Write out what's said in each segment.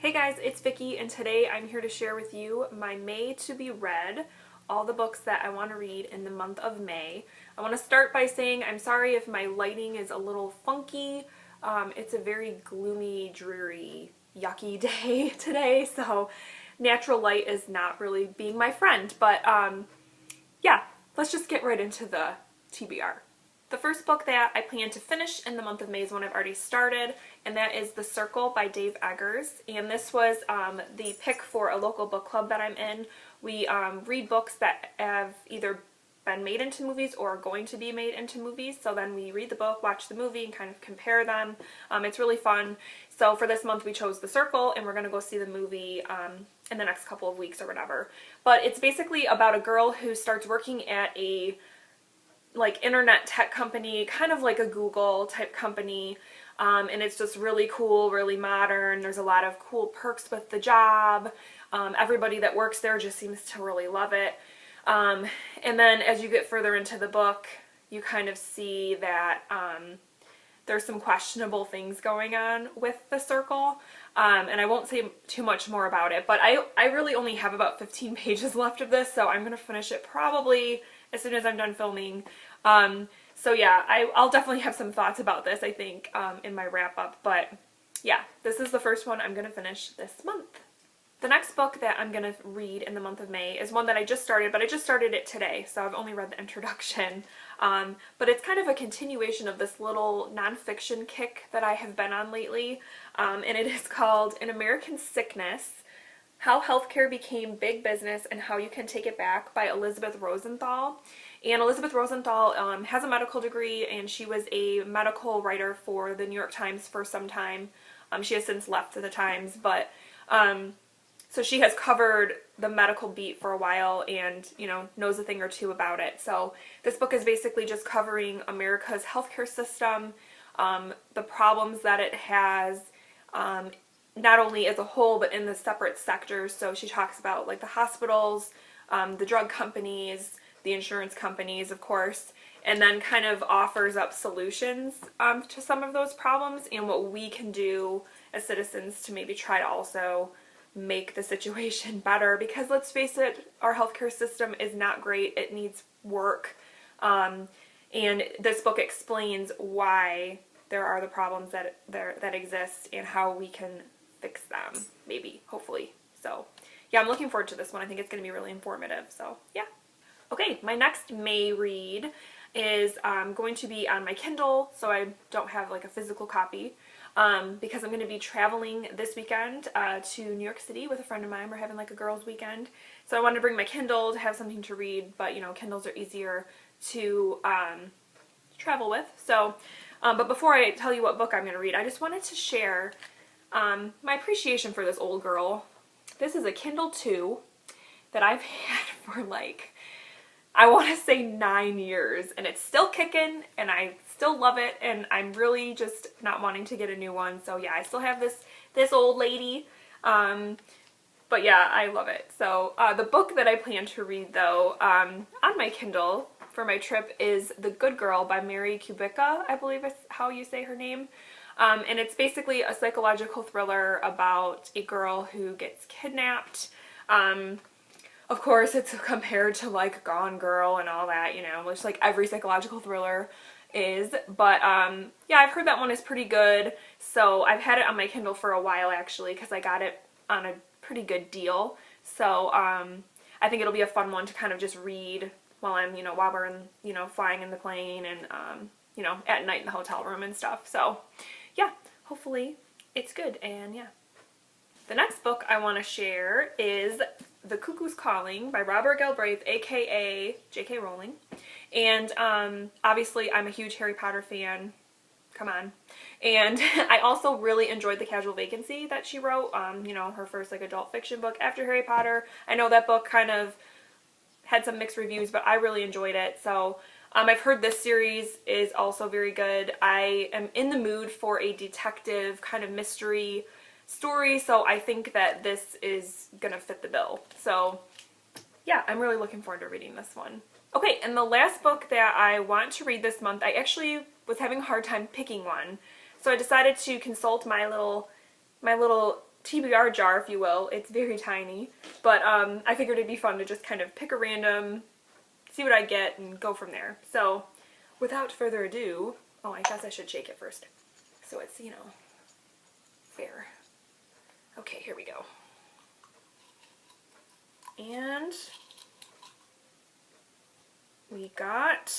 Hey guys, it's Vicky, and today I'm here to share with you my May to be read, all the books that I want to read in the month of May. I want to start by saying I'm sorry if my lighting is a little funky. It's a very gloomy, dreary, yucky day today, so natural light is not really being my friend. But yeah, let's just get right into the TBR. The first book that I plan to finish in the month of May is one I've already started, and that is The Circle by Dave Eggers. And this was the pick for a local book club that I'm in. We read books that have either been made into movies or are going to be made into movies. So then we read the book, watch the movie, and kind of compare them. It's really fun. So for this month we chose The Circle, and we're going to go see the movie in the next couple of weeks or whatever. But it's basically about a girl who starts working at a internet tech company, kind of like a Google type company, and it's just really cool, really modern. There's a lot of cool perks with the job. Everybody that works there just seems to really love it. And then as you get further into the book, you kind of see that there's some questionable things going on with The Circle. And I won't say too much more about it, but I really only have about 15 pages left of this, so I'm going to finish it probably as soon as I'm done filming. So yeah, I'll definitely have some thoughts about this, I think, in my wrap-up, but yeah, this is the first one I'm going to finish this month. The next book that I'm going to read in the month of May is one that I just started, but I just started it today, so I've only read the introduction. But it's kind of a continuation of this little nonfiction kick that I have been on lately, and it is called An American Sickness: How Healthcare Became Big Business and How You Can Take It Back by Elizabeth Rosenthal. And Elizabeth Rosenthal has a medical degree, and she was a medical writer for the New York Times for some time. She has since left the Times, but so she has covered the medical beat for a while and, you know, knows a thing or two about it. So this book is basically just covering America's healthcare system, the problems that it has, not only as a whole, but in the separate sectors. So she talks about like the hospitals, the drug companies, the insurance companies, of course, and then kind of offers up solutions to some of those problems and what we can do as citizens to maybe try to also make the situation better, because let's face it, our healthcare system is not great. It needs work. And this book explains why there are the problems that exist and how we can fix them, maybe, hopefully. So yeah, I'm looking forward to this one. I think it's going to be really informative. So yeah. Okay, my next May read is going to be on my Kindle, so I don't have like a physical copy, because I'm going to be traveling this weekend to New York City with a friend of mine. We're having like a girls' weekend, so I wanted to bring my Kindle to have something to read, but you know, Kindles are easier to travel with. So, but before I tell you what book I'm going to read, I just wanted to share my appreciation for this old girl. This is a Kindle 2 that I've had for like, I want to say 9 years, and it's still kicking, and I still love it, and I'm really just not wanting to get a new one. So yeah, I still have this old lady, but yeah, I love it. So the book that I plan to read, though, on my Kindle for my trip is The Good Girl by Mary Kubica, I believe is how you say her name. And it's basically a psychological thriller about a girl who gets kidnapped. Of course, it's compared to like Gone Girl and all that, you know, which like every psychological thriller is. But yeah, I've heard that one is pretty good. So I've had it on my Kindle for a while actually, because I got it on a pretty good deal. So I think it'll be a fun one to kind of just read while I'm, you know, while we're in, you know, flying in the plane and you know, at night in the hotel room and stuff. So yeah, hopefully it's good. And yeah. The next book I want to share is The Cuckoos Calling by Robert Galbraith, aka J.K. Rowling. And obviously I'm a huge Harry Potter fan. Come on. And I also really enjoyed The Casual Vacancy that she wrote, you know, her first like adult fiction book after Harry Potter. I know that book kind of had some mixed reviews, but I really enjoyed it. So I've heard this series is also very good. I am in the mood for a detective kind of mystery story, so I think that this is gonna fit the bill. So yeah, I'm really looking forward to reading this one. Okay, and the last book that I want to read this month, I actually was having a hard time picking one, so I decided to consult my little TBR jar, if you will. It's very tiny, but I figured it'd be fun to just kind of pick a random, see what I get, and go from there. So without further ado, oh, I guess I should shake it first so it's, you know, fair. Okay, here we go. And we got,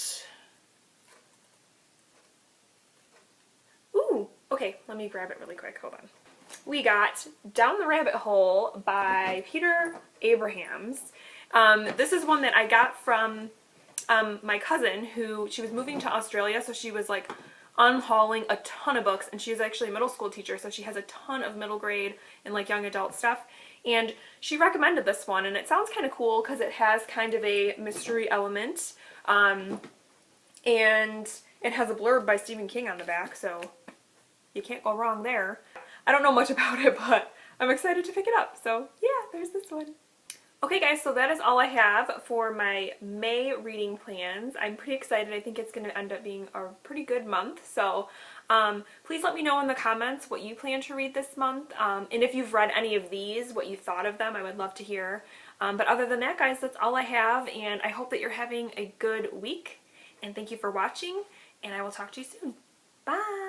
ooh, okay, let me grab it really quick, hold on. We got Down the Rabbit Hole by Peter Abrahams. This is one that I got from my cousin, who, she was moving to Australia, so she was like unhauling a ton of books, and she's actually a middle school teacher, so she has a ton of middle grade and like young adult stuff, and she recommended this one, and it sounds kind of cool because it has kind of a mystery element, and it has a blurb by Stephen King on the back, so you can't go wrong there. I don't know much about it, but I'm excited to pick it up, so yeah, there's this one. Okay guys, so that is all I have for my May reading plans. I'm pretty excited. I think it's going to end up being a pretty good month, so please let me know in the comments what you plan to read this month, and if you've read any of these, what you thought of them. I would love to hear. But other than that, guys, that's all I have, and I hope that you're having a good week, and thank you for watching, and I will talk to you soon. Bye!